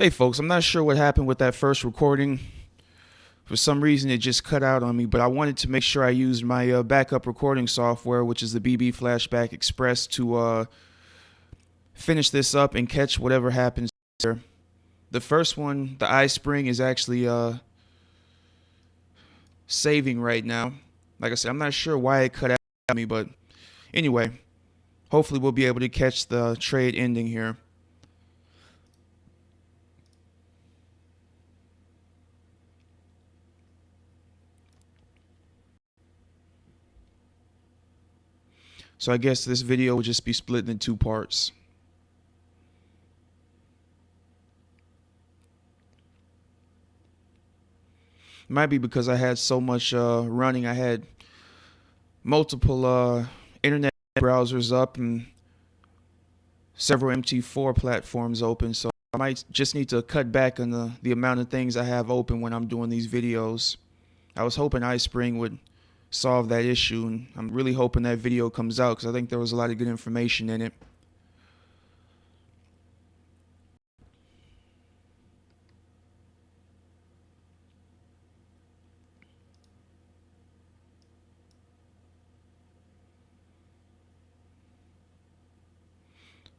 Hey folks, I'm not sure what happened with that first recording. For some reason it just cut out on me, but I wanted to make sure I used my backup recording software, which is the BB Flashback Express, to finish this up and catch whatever happens there. The first one, the iSpring, is actually saving right now. Like I said, I'm not sure why it cut out on me, but anyway, hopefully we'll be able to catch the trade ending here. So I guess this video will just be split into two parts. It might be because I had so much running. I had multiple internet browsers up and several MT4 platforms open. So I might just need to cut back on the amount of things I have open when I'm doing these videos. I was hoping iSpring would solve that issue, and I'm really hoping that video comes out because I think there was a lot of good information in it.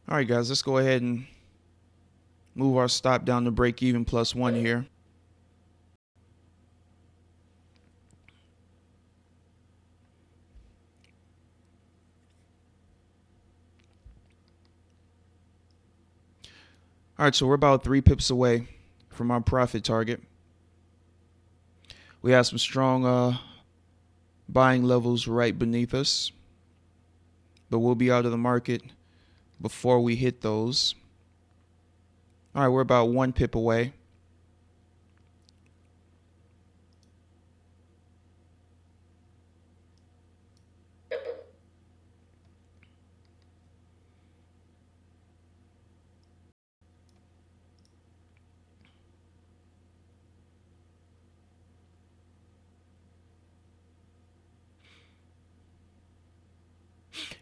Alright guys, let's go ahead and move our stop down to break even +1 here. Alright, so we're about 3 pips away from our profit target. We have some strong buying levels right beneath us, but we'll be out of the market before we hit those. Alright, we're about 1 pip away.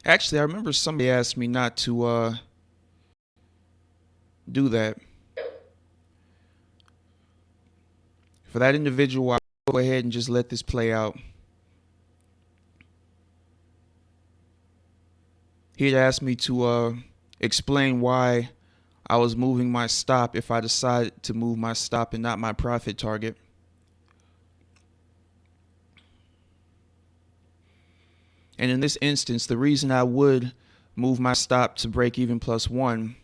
Actually, I remember somebody asked me not to do that. For that individual, I'll go ahead and just let this play out. He had asked me to explain why I was moving my stop if I decided to move my stop and not my profit target. And in this instance, the reason I would move my stop to break even +1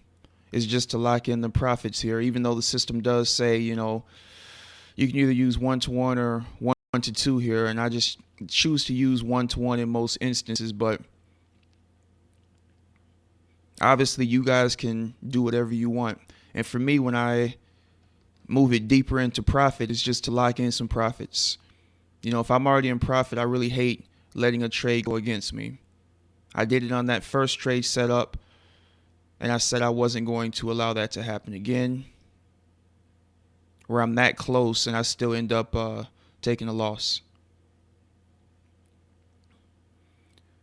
is just to lock in the profits here, even though the system does say, you know, you can either use 1-to-1 or 1-to-2 here, and I just choose to use 1-to-1 in most instances, but obviously you guys can do whatever you want. And for me, when I move it deeper into profit, it's just to lock in some profits. You know, if I'm already in profit, I really hate letting a trade go against me. I did it on that first trade setup, and I said I wasn't going to allow that to happen again, where I'm that close and I still end up taking a loss.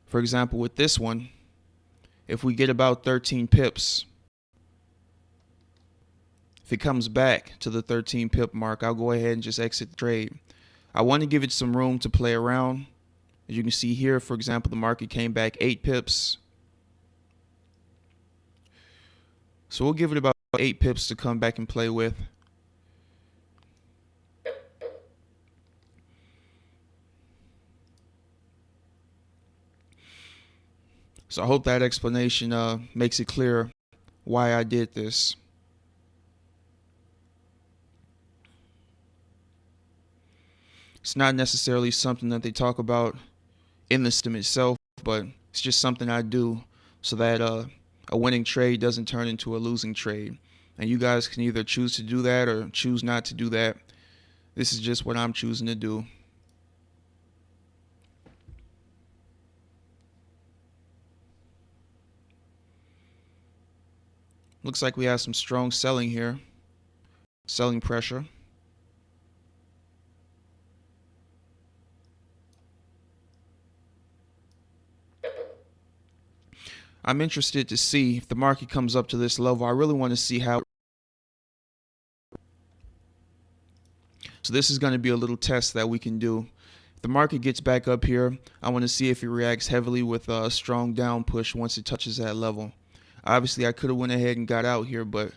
For example, with this one, if we get about 13 pips, if it comes back to the 13 pip mark, I'll go ahead and just exit the trade. I want to give it some room to play around. As you can see here, for example, the market came back 8 pips. So we'll give it about 8 pips to come back and play with. So I hope that explanation makes it clear why I did this. It's not necessarily something that they talk about in the system itself, but it's just something I do so that a winning trade doesn't turn into a losing trade. And you guys can either choose to do that or choose not to do that. This is just what I'm choosing to do. Looks like we have some strong selling here. Selling pressure. I'm interested to see if the market comes up to this level. I really want to see how So this is going to be a little test that we can do. If the market gets back up here, I want to see if it reacts heavily with a strong down push once it touches that level. Obviously, I could have went ahead and got out here, but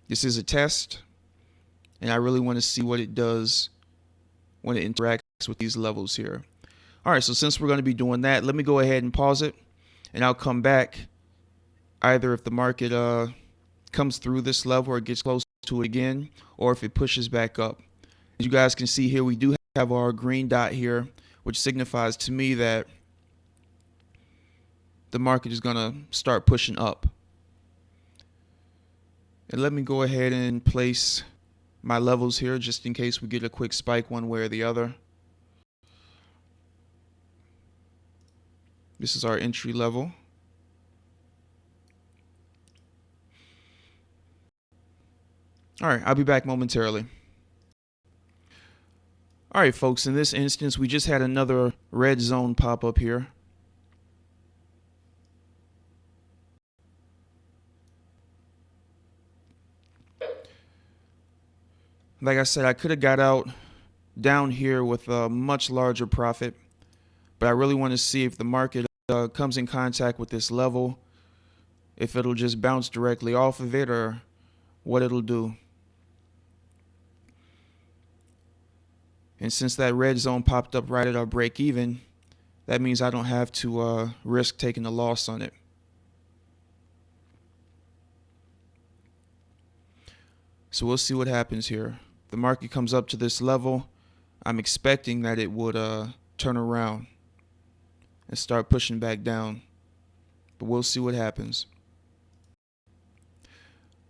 this is a test, and I really want to see what it does when it interacts with these levels here. All right, so since we're going to be doing that, let me go ahead and pause it, and I'll come back either if the market comes through this level or gets close to it again, or if it pushes back up. As you guys can see here, we do have our green dot here, which signifies to me that the market is going to start pushing up. And let me go ahead and place my levels here just in case we get a quick spike one way or the other. This is our entry level. All right, I'll be back momentarily. All right, folks, in this instance, we just had another red zone pop up here. Like I said, I could have got out down here with a much larger profit, but I really want to see if the market comes in contact with this level, if it'll just bounce directly off of it or what it'll do. And since that red zone popped up right at our break even, that means I don't have to risk taking a loss on it. So we'll see what happens here. The market comes up to this level, I'm expecting that it would turn around and start pushing back down, but we'll see what happens.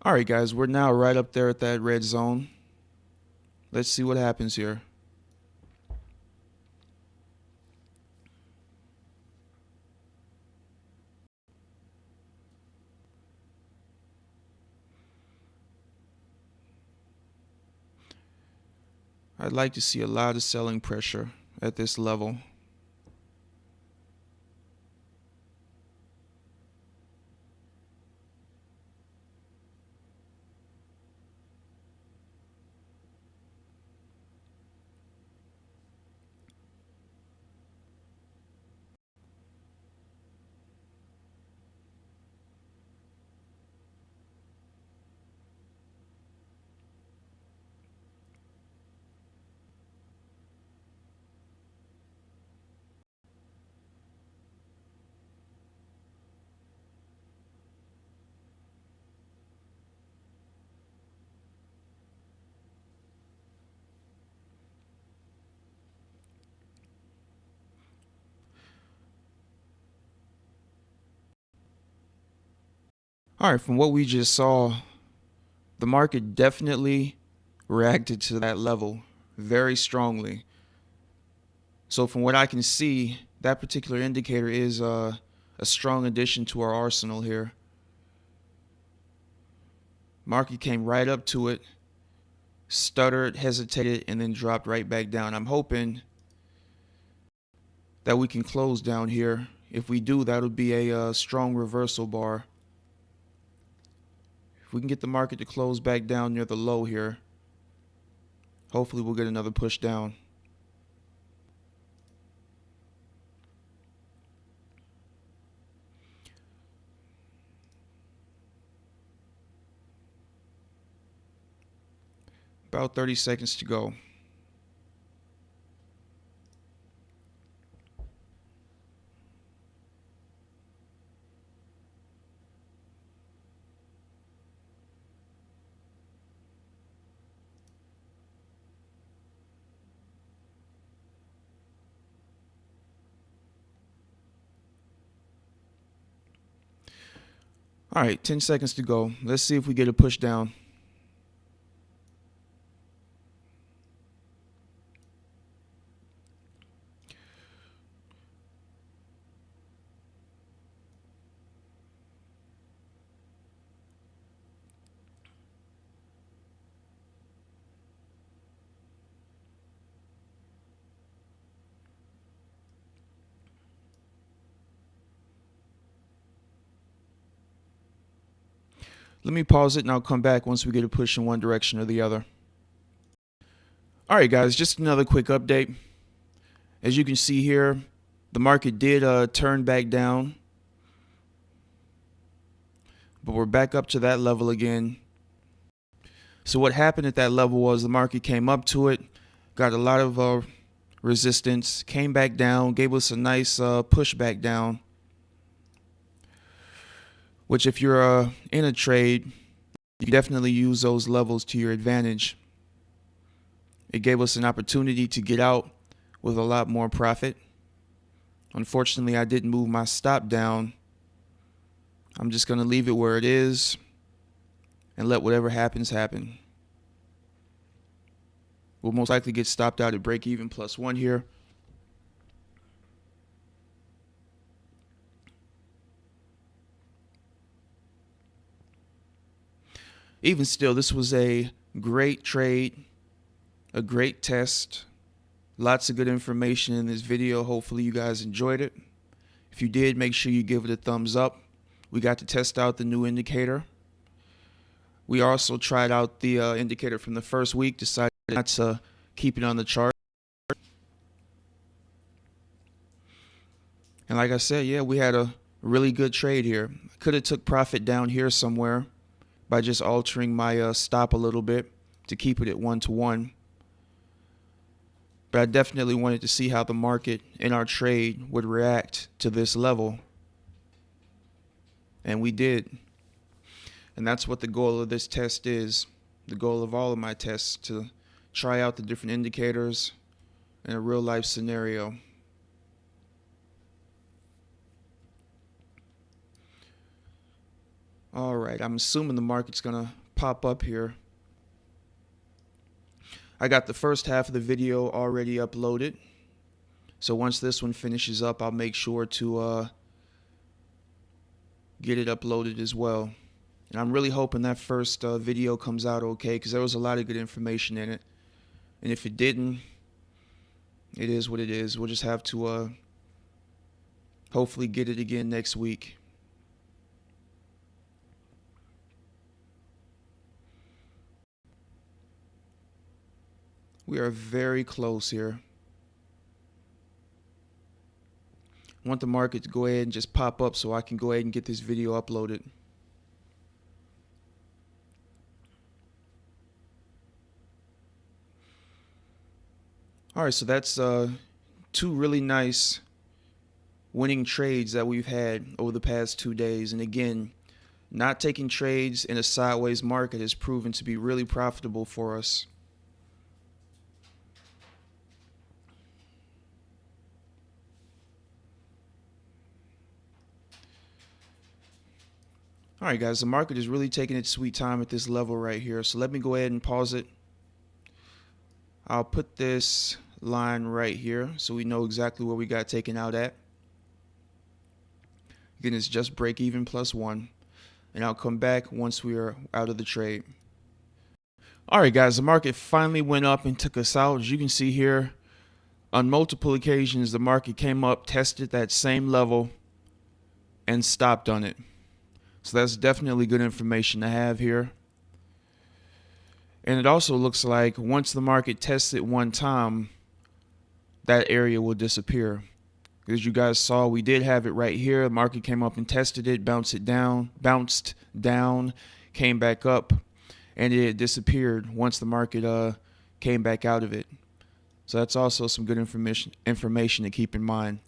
All right, guys, we're now right up there at that red zone. Let's see what happens here. I'd like to see a lot of selling pressure at this level. All right, from what we just saw, the market definitely reacted to that level very strongly. So from what I can see, that particular indicator is a strong addition to our arsenal here. Market came right up to it, stuttered, hesitated, and then dropped right back down. I'm hoping that we can close down here. If we do, that'll be a strong reversal bar. If we can get the market to close back down near the low here, hopefully we'll get another push down. About 30 seconds to go. All right, 10 seconds to go. Let's see if we get a push down. Let me pause it and I'll come back once we get a push in one direction or the other. All right, guys, just another quick update. As you can see here, the market did turn back down, but we're back up to that level again. So what happened at that level was the market came up to it, got a lot of resistance, came back down, gave us a nice push back down, which if you're in a trade, you can definitely use those levels to your advantage. It gave us an opportunity to get out with a lot more profit. Unfortunately, I didn't move my stop down. I'm just going to leave it where it is and let whatever happens happen. We'll most likely get stopped out at break even +1 here. Even still, this was a great trade, a great test. Lots of good information in this video. Hopefully you guys enjoyed it. If you did, make sure you give it a thumbs up. We got to test out the new indicator. We also tried out the indicator from the first week, decided not to keep it on the chart. And like I said, yeah, we had a really good trade here. Could have took profit down here somewhere by just altering my stop a little bit to keep it at 1-to-1. But I definitely wanted to see how the market in our trade would react to this level. And we did. And that's what the goal of this test is. The goal of all of my tests, to try out the different indicators in a real life scenario. All right, I'm assuming the market's gonna pop up here. I got the first half of the video already uploaded. So once this one finishes up, I'll make sure to get it uploaded as well. And I'm really hoping that first video comes out okay, because there was a lot of good information in it. And if it didn't, it is what it is. We'll just have to hopefully get it again next week. We are very close here. I want the market to go ahead and just pop up so I can go ahead and get this video uploaded. All right, so that's two really nice winning trades that we've had over the past 2 days. And again, not taking trades in a sideways market has proven to be really profitable for us. All right, guys, the market is really taking its sweet time at this level right here. So let me go ahead and pause it. I'll put this line right here so we know exactly where we got taken out at. Again, it's just break even +1. And I'll come back once we are out of the trade. All right, guys, the market finally went up and took us out. As you can see here, on multiple occasions, the market came up, tested that same level, and stopped on it. So that's definitely good information to have here. And it also looks like once the market tests it one time, that area will disappear. As you guys saw, we did have it right here. The market came up and tested it, bounced down, came back up, and it disappeared once the market came back out of it. So that's also some good information to keep in mind.